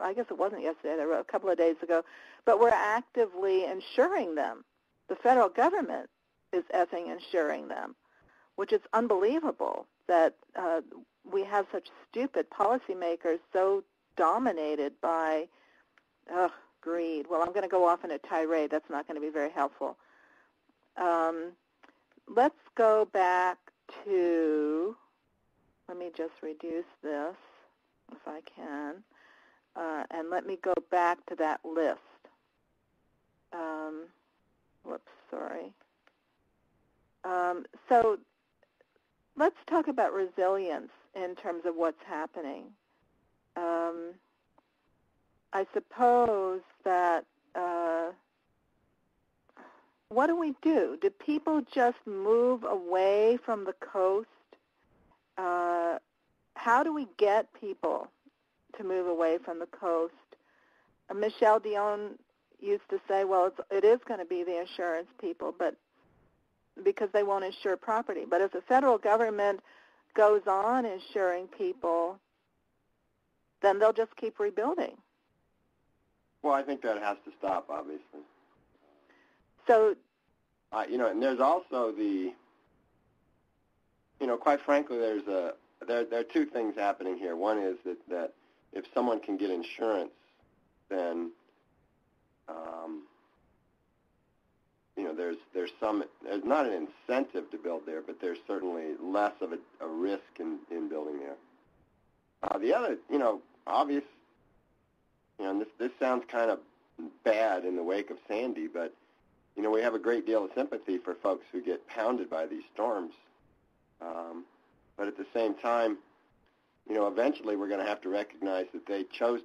I guess it wasn't yesterday, a couple of days ago, but we're actively insuring them. The federal government is effing insuring them, which is unbelievable that we have such stupid policymakers so dominated by greed. Well, I'm going to go off in a tirade. That's not going to be very helpful. Let's go back to, let me just reduce this if I can, and let me go back to that list. Whoops, sorry. So let's talk about resilience in terms of what's happening. I suppose that what do we do? Do people just move away from the coast? How do we get people to move away from the coast? Michelle Dion used to say, well, it is going to be the insurance people, but because they won't insure property. But if the federal government goes on insuring people, then they'll just keep rebuilding. Well, I think that has to stop, obviously. So, and there's also the, quite frankly, there are two things happening here. One is that if someone can get insurance, then there's not an incentive to build there, but there's certainly less of a risk in building there. The other, obvious, and this sounds kind of bad in the wake of Sandy, but we have a great deal of sympathy for folks who get pounded by these storms. But at the same time, eventually we're going to have to recognize that they chose